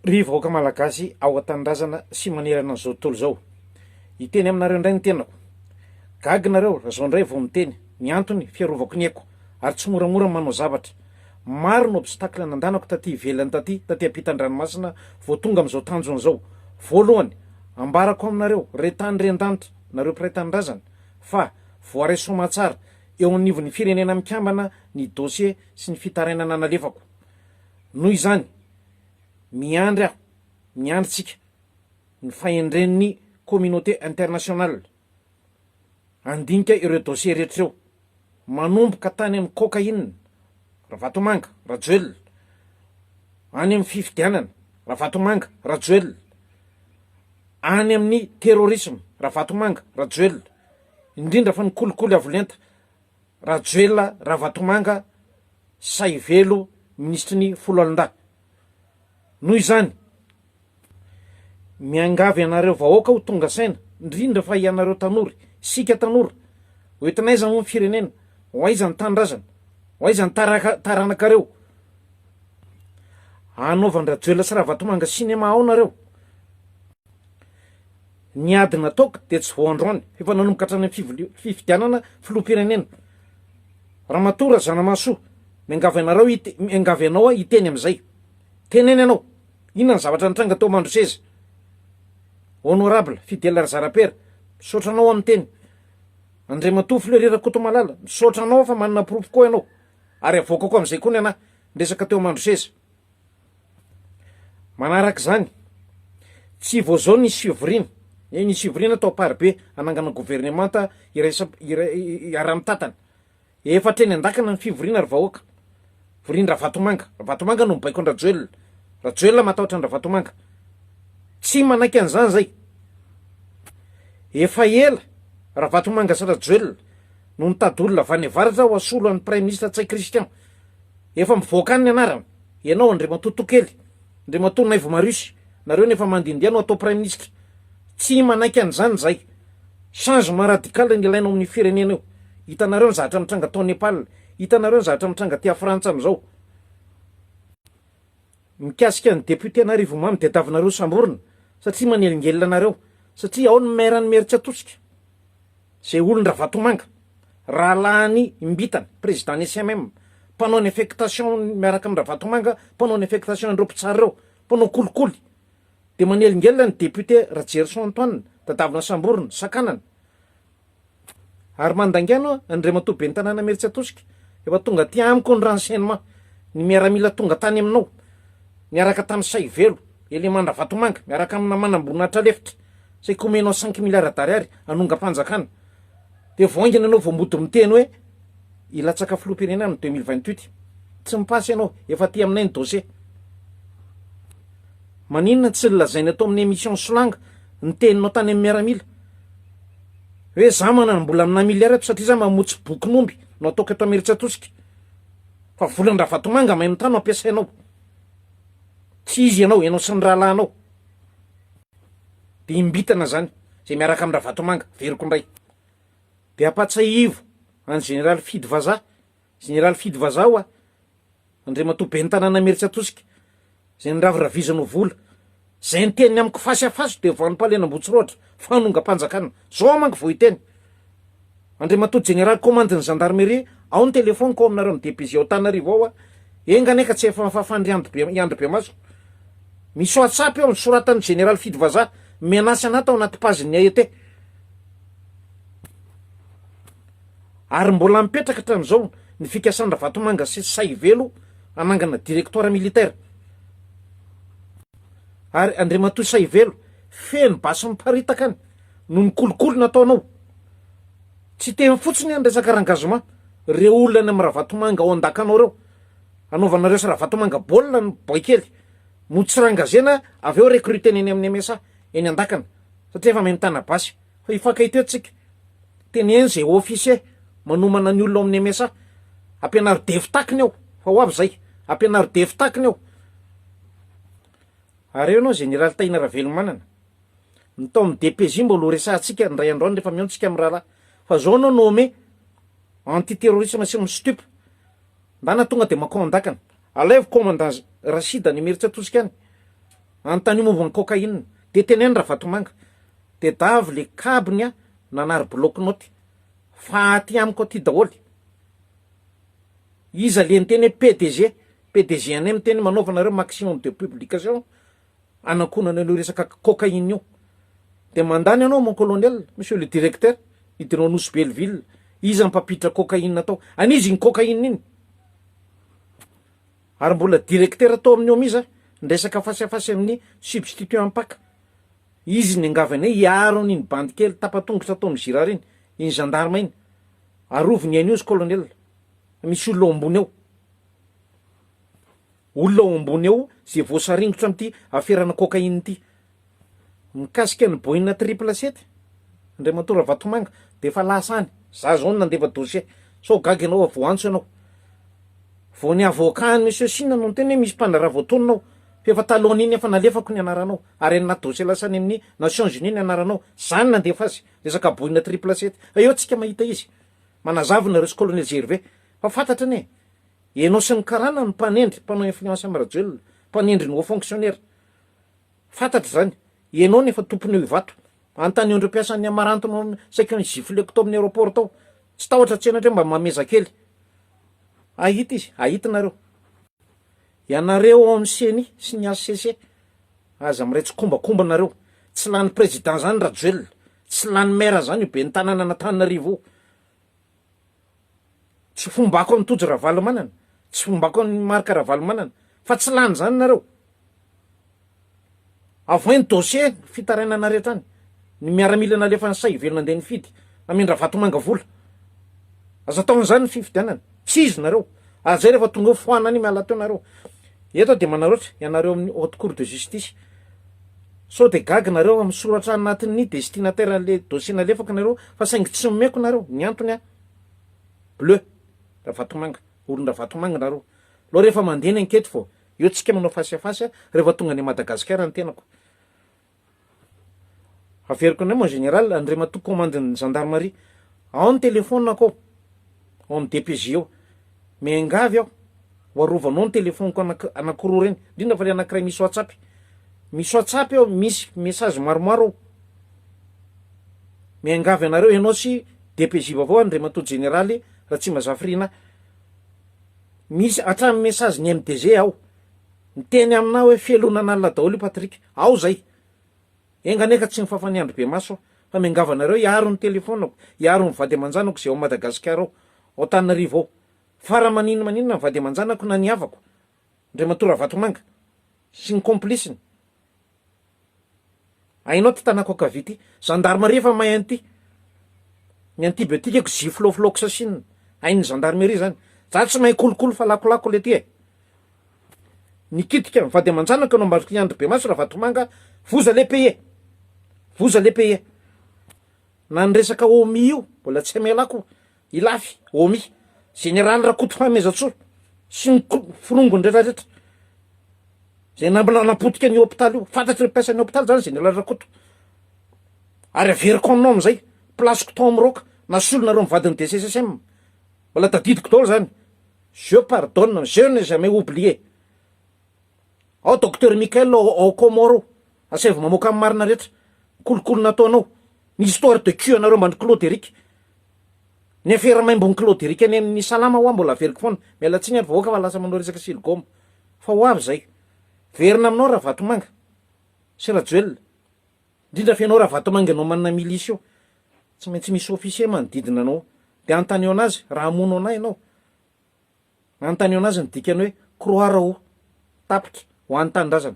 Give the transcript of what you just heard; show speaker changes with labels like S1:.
S1: Ry vahoaka malagasy ao an-tanindrazana sy manerana an'izao tontolo zao. Hiteny aminareo indray ny tenako. Gaga nareo raha zao indray vao miteny. Ny antony fiarovako ny haiko ary tsy moramora manao zavatra. Maro ny obstacle nandanako taty ivelany taty ampitan-dranomasina vao tonga amin'izao tanjona zao. Voalohany, ambarako aminareo retany rendanitra nareo mpiray tanindrazana fa voaray soamantsara eo anivon'ny firenena mikambana ny dossier sy ny fitarainana nalefako. Noho izany, miandry aho, miandritsika ny fahendren'ny communauté internationale andinika ireo dossier rehetra ireo, manomboka tany amin'ny cocaïne, Ravatomanga, Rajoelina, any amin'ny fifidianana, Ravatomanga, Rajoelina, any amin'ny terrorisme, Ravatomanga, Rajoelina, indrindra fa ny kolikoly avolenta, Rajoelina, Ravatomanga, Saivelo, ministry ny Foloalinda. Noho izany, miangavy ianareo vahoaka ho tonga saina, indrindra fa ianareo tanory, sika tanory, hoentinaiza moa ny firenena, ho aiza ny tanindrazana, ho aiza ny taranakareo. Anaovany Rajoelina sy Ravatomanga sinema ao nareo. Ny adina ataoko dia tsy vao androany, efa nanomboka hatrany amin'ny fifidianana filoham-pirenena. Ramatoa Razanamahasoa, miangavy ianao hiteny amin'izay. Teneny ianao, inona ny zavatra nitranga tao Mandroseza? Honorable Fidèle Razarapera, misaotra anao amin'ny teny. Andriamatoa Fleury Rakotomalala, misaotra anao fa manana porofo koa ianao. Ary avoaka koa amin'izay koa ny anahy, resaka teo Mandroseza. Manaraka izany, tsy vao zao ny sivrina, ny sivrina tao Parabe anangana gouvernemanta ara-mitatana. Efa treny andakana ny fivoriana ry vahoaka. Voriana Ravatomanga. Ravatomanga no mibaiko ny Rajoelina. Rajoelina matahotra ny Ravatomanga. Tsy manaiky an'izany zay. Efa ela Ravatomanga sy Rajoelina no nitady olona avy any avaratra ho asolo an'ny Prime Ministre Tsay Christian. Efa mivoaka any ny anarana. Ianao Andriamatoa Tokely, Andriamatoa Naivo Mariusy, nareo nefa mandindiano atao Prime Ministre. Tsy manaiky an'izany zay. Changement radical ny ilaina amin'ny firenena eo. Hitanareo ny zavatra mitranga tao Nepal, hitanareo ny zavatra mitranga tia Frantsa amin'izao. Mikasika ny député anarivo mamy dia tadavinareo samborina satria manelingelina anareo, satria ao ny maire-ny Meritsatosika, zay olon Ravatomanga, rahalahiny Imbitana, président ny SMM, mpanao ny affectation miaraka amin'ny Ravatomanga, mpanao ny affectation andreo mpitsara reo, mpanao kolikoly, dia manelingelina ny député Rajerson Antoine, tadavina samborina, Sakanana. Ary mandangano Andriamatoa ben'ny tanàna Meritsatsika, efa tonga ty amiko ny renseignement, ny miaramila tonga tany aminao, miaraka tamin'ny Saivelo, Elimane Ravatomanga, miaraka amina manam-boninahitra lefitra, say komenao 5 milliards d'ariary anonga-panjakana. Dia voaingana anao vao mody miteny hoe ilatsaka filoham-pirenena ny 2028. Tsy mipasy ianao, efa ty aminay ny dossier. Maninona tsy lazainy atao amin'ny émission Solanga ny teninao tany amin'ny miaramila hoe za manana mbola amina miliara satria za mamotsy bokin'omby no ataoko eto Meritsatsika. Fa volan'ny Ravatomanga mahay mitano ampiasainao. Tsy izy ianao sy ny rahalahinao. Dia Imbitana zany, zay miaraka amin'ny Ravatomanga, veriko indray. Dia apatsaivo any Général Fidy Vaza, Général Fidy Vaza oa, Andriamatoa ben'ny tanàna Meritsatsika, zay niraviravizanao vola, zay ny teniny amiko fasy afaso dia voan'ny-palena Ambotsirôtra, fanonga-panjakana. Zao manko vao hiteny. Andriamatoa Général Commande ny gendarmerie, ao ny telefoniko ao aminareo ny DPG ao Antananarivo ao a, enga neka tsy efa mafafandry Andry Bemaso. Misy WhatsApp eo nisoratan'ny Général Fidy Vaza, menasy anahy tao anaty paziny AET. Ary mbola mipetraka hatramin'izao ny fikasany Ravatomanga sy Saivelo anangana directoire militaire. Ary Andriamatoa Saivelo feno basy miparitaka any no ny kolikoly nataonao. Tsy teny fotsiny ny resaka rangazement, reo olona any amin'ny Ravatomanga ao an-dakanao reo, anaovanareo sy Ravatomanga baolina ny boykely, no tsy rangazena avy eo recruteny eny amin'ny MSA eny an-dakana, satria efa maintana basy. Fa hifankahita eo tsika, teneny zay officier manomana ny olona ao amin'ny MSA, ampianaro devi-takiny ao, fa ho avy zay, ampianaro devi-takiny ao. Ary eo anao Général Taina Ravelomanana, ny tao amin'ny DPJ mbola ho resahantsika ndray androany rehefa miantsika amin'ny rahalahy. Fa zao anao nommé antiterrorisme sy mistupe, ndana tonga dia makao an-dakana. Alaivo commandant Rachida ny Meritsatsika any. Anontany momba ny cocaïne de teneny Ravatomanga de davy le kabiny a nanary bloc-note fa aty amiko aty daholy. Iza le niteny PDG any miteny manaovanareo maximum de publication anakonana anao resaka cocaïne io. De mandany anao mon colonel, monsieur le directeur, hidinao Nosy Belleville, iza mpapitra cocaïne atao. Anizy ny cocaïne iny. Ary mbola directeur atao amin'ny omiza ndresaka fasafasy amin'ny substituant mpaka. Izy ny angavany hiaro an'iny bandy kely tapatongotra atao amin'ny zira reny, iny gendarme iny. Aroviny any izy colonel. Misy olona ao ambony eo. Olona ao ambony eo zay voasaringotra am'ty aferana cocaïne ty. Mikasika ny Boeing 777 Andriamatoa Ravatomanga de fa lasa any. Za zao nandefa dossier. So gaga anao voantso anao. Vao ny avocat monsieur Sina no teny misy mpanara voatononao. Fefa talony iny efa nalefako ny anaranao. Ary anaty dossier lasany amin'ny Nations Unies ny anaranao. Zany nandefa azy. Resaka Boeing 777. Eo tsika mahita izy. Manazavina resy colonel Gervais. Fa fantatra ne. Ianao sy ny karana ny mpanendry, mpanao influence amin'ny rajoelina, mpanendry ny haut fonctionnaire. Fantatra zany. Ianao nefa tompony io vato. Antany andreo mpiasan'ny amarantonao saika ny gifleko tao amin'ny aéroport tao. Tsy tahotra tsenatra mba mameza kely. Ahita izy, ahitanareo. Ianareo ao amin'ny CNI sy ny HCC. Aza miretsy kombakomba nareo. Tsy lany président zany rajoelina. Tsy lany maire zany io be ny tanàna n'Antananarivo. Tsy fombako amin'ny Tojo Ravalomanana, tsy fombako amin'ny Marika Ravalomanana, fa tsy lany zany nareo. Avoiny dossier fitarainana rehetra any. Ny miaramila nalefa ny say ivelona andeha nifidy, amindra Ravatomanga vola. Aza taon zany ny fifidianana. Tsy izy nareo. Azay rehefa tonga eo foanany miala teo nareo. Eto de manaroatra ianareo amin'ny haute cour de justice. So de gaga nareo amin'ny soratra anatin'ny destinataire le dossier nalefaka nareo fa saingy tsy momeko nareo. Ny antony a bleu. Ravatomanga, olon Ravatomanga nareo. Lo rehefa mandeha ny enquête fo, eo tsika manao fasafasa rehefa tonga ny Madagasikara ny tenako. Averiko anay mon général, Andriamatoa commandant gendarmerie. Ao ny téléphone ako. Ao ny DPJ eo. Miangavy aho. Warovanao ny téléphone ko anakiroa reny. Indrindra fa le anakiray misy WhatsApp. Misy WhatsApp eo, misy message maromaro ao. Miangavy anareo ianao sy DPJ vavao Andriamatoa généraly Ratsima Zafrina. Misy hatramy message ny MDG ao. Miteny aminao hoe felonan'alina daholo Patrick. Ao zay. Enganeka tsy mifafaniandro be maso fa miangavy anareo iaro ny telefonako, iaro ny vady amanjanako zay ao Madagasikara ao, ao Antananarivo ao. Fara maninona ny vady amanjanako na ny havako. Andriamatoa Ravatomanga sy ny compliceny. Ainao ty tanako akavity, gendarmerie fa mahay an'ty. Ny antibiotikako ziflofloxacine. Hain'ny gendarmerie zany. Za tsy mahay kolokolo fa lakolako le ty e. Nikitika vady amanjanako anao mbaroko iandro be maso Ravatomanga, vous allez payer. Vous allez payer. Na ny resaka omi io, mbola tsy hamelako ilafy, omi. Général Rakoto Famezatsoa sy ny firongony rehetrarehetra. Zay napotika ny hôpitaly io. Fantatry mpiasa ny hôpitaly zany Général Rakoto. Ary averiko aminao am'izay, plasiko tao am'roka, nasolonareo mivady ny DCSSM. Mbola tadidiko daholo zany. Je pardonne, je n'ai jamais oublié. Ao docteur Michael ao Comoro, asevy mamoaka amin'ny marina rehetra. Kolokolo nataonao. Ny histoire de cul anareo mbany Claude Eric. Ny afera maimbony Claude Eric any amin'ny salama ho mbola averiko foana. Mialatsiny ary vahoaka fa lasa manao resaka siligoma. Fa ho avy zay. Verina aminao Ravatomanga. Sy rajoelina. Indrindra fianao Ravatomanga anao manana milisy io. Tsy maintsy misy officier manodidina anao. De antaneo anazy, raha amono anay ianao. Antaneo anazy ny dikany hoe croire ho tapitra ho an'ny tanindrazana.